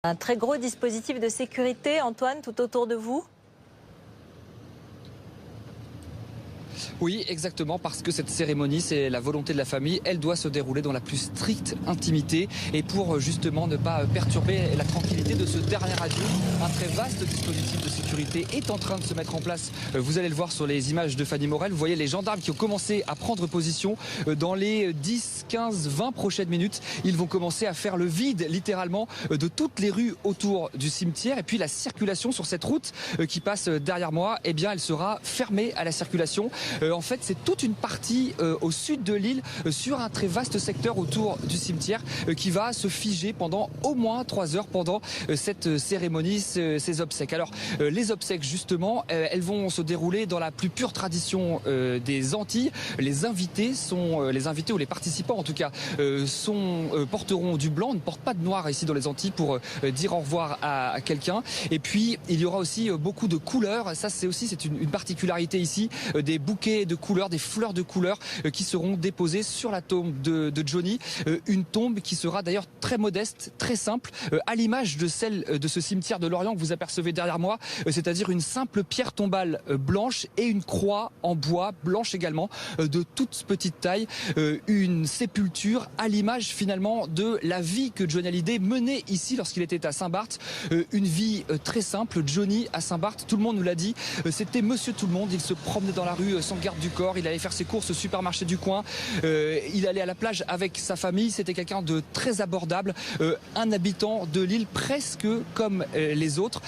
Un très gros dispositif de sécurité, Antoine, tout autour de vous? Oui, exactement, parce que cette cérémonie, c'est la volonté de la famille. Elle doit se dérouler dans la plus stricte intimité. Et pour justement ne pas perturber la tranquillité de ce dernier adieu, un très vaste dispositif de sécurité est en train de se mettre en place. Vous allez le voir sur les images de Fanny Morel. Vous voyez les gendarmes qui ont commencé à prendre position. Dans les 10, 15, 20 prochaines minutes, ils vont commencer à faire le vide, littéralement, de toutes les rues autour du cimetière. Et puis la circulation sur cette route qui passe derrière moi, eh bien, elle sera fermée à la circulation. En fait, c'est toute une partie au sud de l'île, sur un très vaste secteur autour du cimetière, qui va se figer pendant au moins 3 heures pendant cette cérémonie, ces obsèques. Alors, les obsèques, justement, elles vont se dérouler dans la plus pure tradition des Antilles. Les invités ou les participants, en tout cas, porteront du blanc, ne portent pas de noir ici dans les Antilles pour dire au revoir à quelqu'un. Et puis, il y aura aussi beaucoup de couleurs. Ça, c'est une particularité ici, des bouquets de couleurs, des fleurs de couleurs qui seront déposées sur la tombe de Johnny. Une tombe qui sera d'ailleurs très modeste, très simple, à l'image de celle de ce cimetière de Lorient que vous apercevez derrière moi, c'est-à-dire une simple pierre tombale blanche et une croix en bois blanche également, de toute petite taille. Une sépulture à l'image finalement de la vie que Johnny Hallyday menait ici lorsqu'il était à Saint-Barth. Une vie très simple. Johnny à Saint-Barth, tout le monde nous l'a dit, c'était monsieur tout le monde. Il se promenait dans la rue sans garde du corps, il allait faire ses courses au supermarché du coin, il allait à la plage avec sa famille. C'était quelqu'un de très abordable, un habitant de l'île presque comme les autres.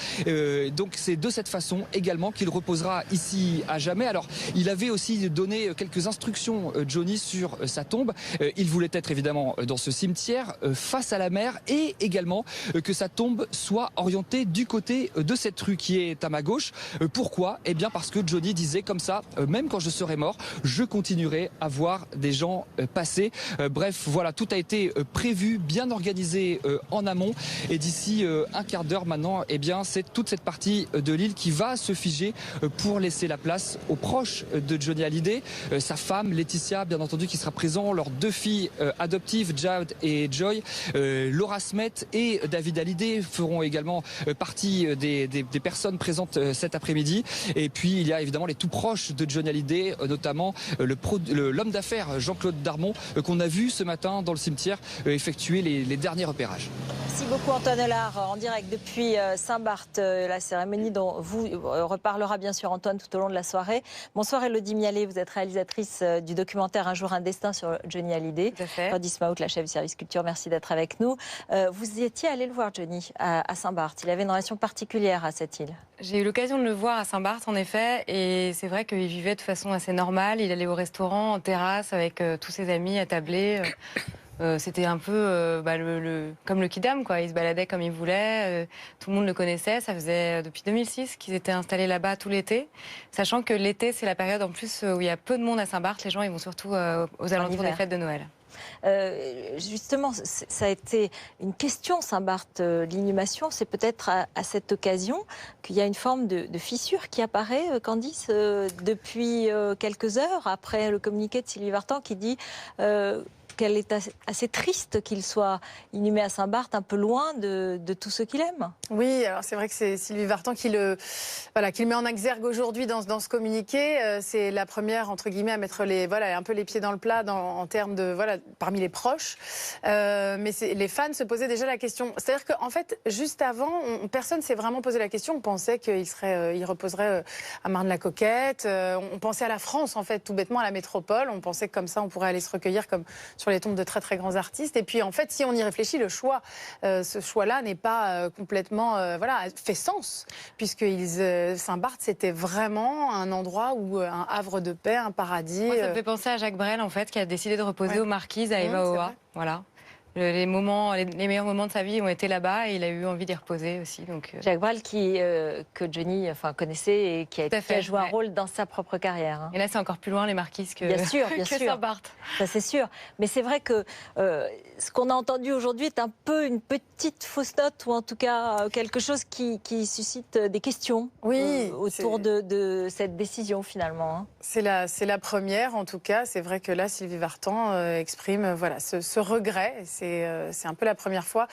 Donc c'est de cette façon également qu'il reposera ici à jamais. Alors il avait aussi donné quelques instructions, Johnny, sur sa tombe. Il voulait être évidemment dans ce cimetière face à la mer, et également que sa tombe soit orientée du côté de cette rue qui est à ma gauche. Pourquoi? Eh bien parce que Johnny disait comme ça, même quand je serai mort, je continuerai à voir des gens passer. Bref, voilà, tout a été prévu, bien organisé en amont. Et d'ici un quart d'heure maintenant, eh bien, c'est toute cette partie de l'île qui va se figer pour laisser la place aux proches de Johnny Hallyday. Sa femme, Laetitia, bien entendu, qui sera présent, leurs 2 filles adoptives, Jade et Joy. Laura Smet et David Hallyday feront également partie des personnes présentes cet après-midi. Et puis, il y a évidemment les tout proches de Johnny Hallyday, notamment l'homme d'affaires Jean-Claude Darmon, qu'on a vu ce matin dans le cimetière effectuer les derniers repérages. Merci beaucoup Antoine Hollard, en direct depuis Saint-Barth. La cérémonie dont vous reparlera bien sûr Antoine tout au long de la soirée. Bonsoir Élodie Mialet, vous êtes réalisatrice du documentaire Un jour un destin sur Johnny Hallyday. Rodis Maout, la chef du service culture, merci d'être avec nous. Vous étiez allé le voir Johnny à Saint-Barth. Il avait une relation particulière à cette île. J'ai eu l'occasion de le voir à Saint-Barth en effet, et c'est vrai qu'il vivait de façon assez normale. Il allait au restaurant, en terrasse avec tous ses amis attablés. C'était un peu comme le Kidam, quoi. Il se baladait comme il voulait, tout le monde le connaissait. Ça faisait depuis 2006 qu'ils étaient installés là-bas tout l'été, sachant que l'été c'est la période en plus où il y a peu de monde à Saint-Barth. Les gens ils vont surtout aux alentours des fêtes de Noël. Justement, ça a été une question, Saint-Barth, l'inhumation. C'est peut-être à cette occasion qu'il y a une forme de fissure qui apparaît, Candice, depuis quelques heures après le communiqué de Sylvie Vartan qui dit qu'elle est assez triste qu'il soit inhumé à Saint-Barth, un peu loin de tous ceux qu'il aime. Oui, alors c'est vrai que c'est Sylvie Vartan qui le met en exergue aujourd'hui dans ce communiqué. C'est la première, entre guillemets, à mettre un peu les pieds dans le plat en termes de, parmi les proches. Mais les fans se posaient déjà la question. C'est-à-dire qu'en fait, juste avant, personne ne s'est vraiment posé la question. On pensait qu'il reposerait à Marne-la-Coquette. On pensait à la France, en fait, tout bêtement, à la métropole. On pensait que comme ça, on pourrait aller se recueillir comme sur les tombes de très très grands artistes. Et puis en fait, si on y réfléchit, ce choix-là n'est pas complètement fait sens, puisque Saint-Barth c'était vraiment un endroit où un havre de paix, un paradis. Moi, ça me fait penser à Jacques Brel en fait, qui a décidé de reposer aux Marquises à Eva Oa. Voilà. Les meilleurs moments de sa vie ont été là-bas, et il a eu envie d'y reposer aussi. Donc, Jacques Brel que Johnny connaissait et qui a joué un rôle dans sa propre carrière. Hein. Et là, c'est encore plus loin les Marquises que, bien sûr. Saint-Barth. Ça, c'est sûr. Mais c'est vrai que ce qu'on a entendu aujourd'hui est un peu une petite fausse note, ou en tout cas quelque chose qui suscite des questions autour de cette décision finalement. Hein. C'est la première en tout cas. C'est vrai que là, Sylvie Vartan exprime ce regret. c'est un peu la première fois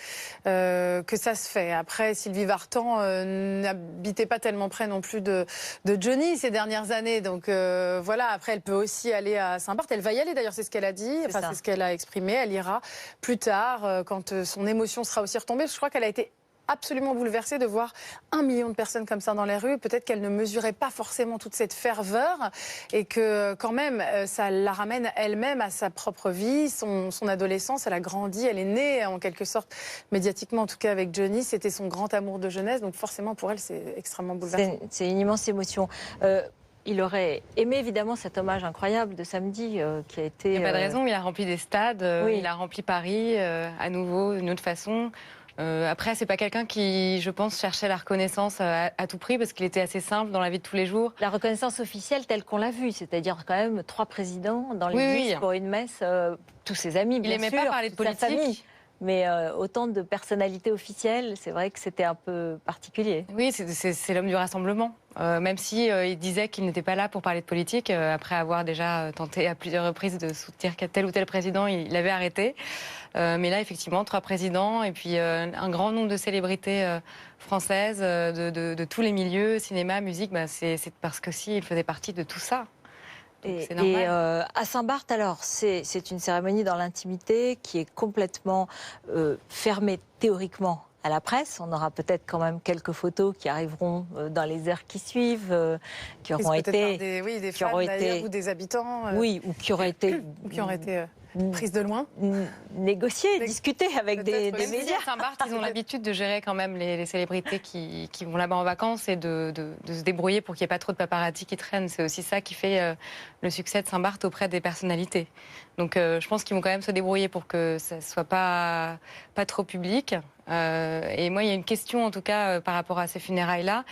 que ça se fait. Après, Sylvie Vartan n'habitait pas tellement près non plus de Johnny ces dernières années. Donc voilà, après, elle peut aussi aller à Saint-Barth. Elle va y aller d'ailleurs, c'est ce qu'elle a dit, c'est ce qu'elle a exprimé. Elle ira plus tard, quand son émotion sera aussi retombée. Je crois qu'elle a été absolument bouleversée de voir 1 million de personnes comme ça dans les rues. Peut-être qu'elle ne mesurait pas forcément toute cette ferveur et que quand même, ça la ramène elle-même à sa propre vie, son adolescence. Elle a grandi, elle est née en quelque sorte, médiatiquement en tout cas avec Johnny. C'était son grand amour de jeunesse. Donc forcément pour elle, c'est extrêmement bouleversant. C'est une immense émotion. Il aurait aimé évidemment cet hommage incroyable de samedi qui a été... Il n'y a pas de raison, il a rempli des stades, il a rempli Paris à nouveau, d'une autre façon. Après, c'est pas quelqu'un qui, je pense, cherchait la reconnaissance à tout prix parce qu'il était assez simple dans la vie de tous les jours. La reconnaissance officielle telle qu'on l'a vue, c'est-à-dire quand même 3 présidents dans l'église pour une messe, tous ses amis, bien sûr. Il n'aimait pas parler de politique. Sa famille. Mais autant de personnalités officielles, c'est vrai que c'était un peu particulier. Oui, c'est l'homme du rassemblement. Même si il disait qu'il n'était pas là pour parler de politique, après avoir déjà tenté à plusieurs reprises de soutenir tel ou tel président, il avait arrêté. Mais là, effectivement, 3 présidents et puis un grand nombre de célébrités françaises de tous les milieux, cinéma, musique, c'est parce que si, il faisait partie de tout ça. Et à Saint-Barth, alors, c'est une cérémonie dans l'intimité qui est complètement fermée théoriquement à la presse. On aura peut-être quand même quelques photos qui arriveront dans les heures qui suivent, qui auront été... des fans d'ailleurs, ou des habitants. Oui, ou qui auraient été... prises de loin. Négocier, discuter avec des médias. À Saint-Barth, ils ont l'habitude de gérer quand même les célébrités qui vont là-bas en vacances et de se débrouiller pour qu'il n'y ait pas trop de paparazzi qui traînent. C'est aussi ça qui fait le succès de Saint-Barth auprès des personnalités. Donc je pense qu'ils vont quand même se débrouiller pour que ça ne soit pas trop public. Et moi, il y a une question en tout cas par rapport à ces funérailles-là.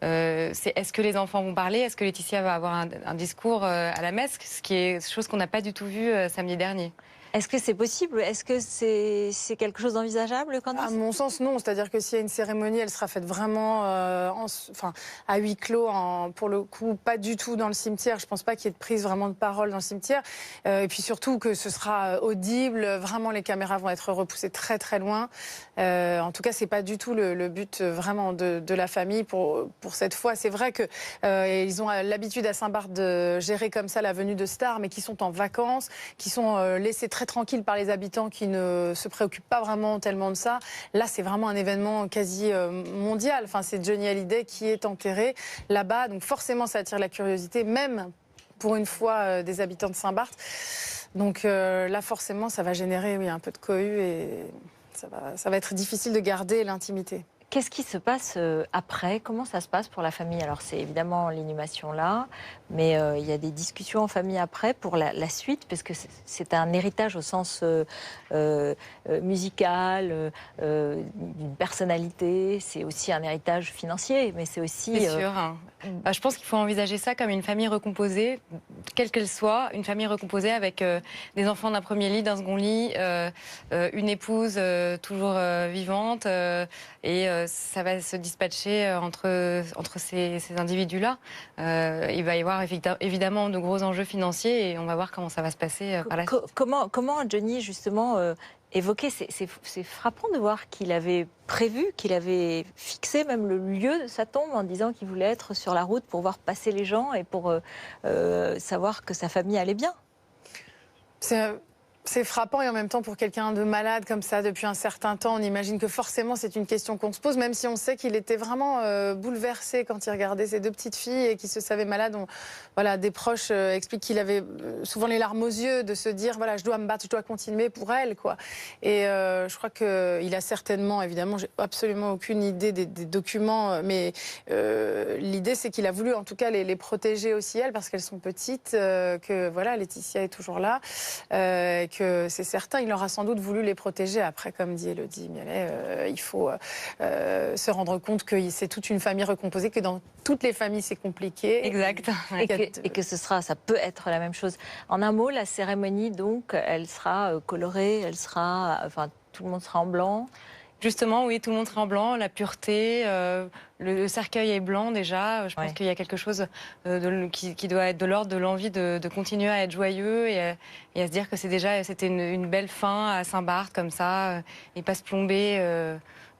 C'est est-ce que les enfants vont parler? Est-ce que Laetitia va avoir un discours à la messe? Ce qui est chose qu'on n'a pas du tout vu samedi dernier. Est-ce que c'est possible? Est-ce que c'est quelque chose d'envisageable, Candice? À mon sens, non. C'est-à-dire que s'il y a une cérémonie, elle sera faite vraiment à huis clos, pour le coup, pas du tout dans le cimetière. Je ne pense pas qu'il y ait de prise vraiment de parole dans le cimetière. Et puis surtout que ce sera audible. Vraiment, les caméras vont être repoussées très très loin. En tout cas, c'est pas du tout le but vraiment de la famille pour cette fois. C'est vrai que ils ont l'habitude à Saint-Barth de gérer comme ça la venue de stars, mais qui sont en vacances, qui sont laissés très tranquilles par les habitants, qui ne se préoccupent pas vraiment tellement de ça. Là, c'est vraiment un événement quasi mondial. Enfin, c'est Johnny Hallyday qui est enterré là-bas, donc forcément, ça attire la curiosité, même pour une fois des habitants de Saint-Barth. Donc là, forcément, ça va générer un peu de cohue et ça va être difficile de garder l'intimité. Qu'est-ce qui se passe après? Comment ça se passe pour la famille? Alors, c'est évidemment l'inhumation là, mais il y a des discussions en famille après pour la suite, parce que c'est un héritage au sens musical, d'une personnalité. C'est aussi un héritage financier, mais c'est aussi... C'est sûr. Je pense qu'il faut envisager ça comme une famille recomposée, quelle qu'elle soit, une famille recomposée avec des enfants d'un premier lit, d'un second lit, une épouse toujours vivante, et ça va se dispatcher entre ces individus-là. Il va y avoir évidemment de gros enjeux financiers et on va voir comment ça va se passer par la suite. Comment Johnny, justement, évoquait, c'est frappant de voir qu'il avait prévu, qu'il avait fixé même le lieu de sa tombe en disant qu'il voulait être sur la route pour voir passer les gens et pour savoir que sa famille allait bien. C'est frappant et en même temps pour quelqu'un de malade comme ça depuis un certain temps, on imagine que forcément c'est une question qu'on se pose, même si on sait qu'il était vraiment bouleversé quand il regardait ses 2 petites filles et qu'il se savait malade. Des proches expliquent qu'il avait souvent les larmes aux yeux de se dire voilà, je dois me battre, je dois continuer pour elle, quoi. Et je crois qu'il a certainement, évidemment, j'ai absolument aucune idée des documents, mais l'idée c'est qu'il a voulu en tout cas les protéger aussi elles parce qu'elles sont petites, que voilà, Laetitia est toujours là. Que c'est certain, il aura sans doute voulu les protéger. Après, comme dit Élodie Mialet, il faut se rendre compte que c'est toute une famille recomposée, que dans toutes les familles, c'est compliqué. Exact. Et que ça peut être la même chose. En un mot, la cérémonie, donc, elle sera colorée, tout le monde sera en blanc. Justement, oui, tout le monde sera en blanc, la pureté, le cercueil est blanc déjà. Je pense qu'il y a quelque chose qui doit être de l'ordre de l'envie de continuer à être joyeux et à se dire que c'était une belle fin à Saint-Barth comme ça, et pas se plomber.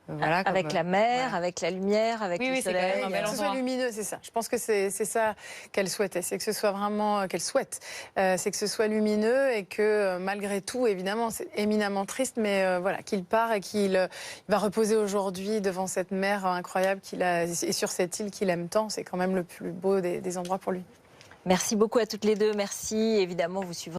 Voilà, avec la mer, avec la lumière, avec le soleil. C'est quand même un bel que ce soit endroit. lumineux, c'est ça. Je pense que c'est ça qu'elle souhaitait, c'est que ce soit vraiment qu'elle souhaite, c'est que ce soit lumineux et que malgré tout, évidemment, c'est éminemment triste, mais voilà, qu'il part et qu'il va reposer aujourd'hui devant cette mer incroyable qu'il a et sur cette île qu'il aime tant. C'est quand même le plus beau des endroits pour lui. Merci beaucoup à toutes les deux. Merci. Évidemment, vous suivrez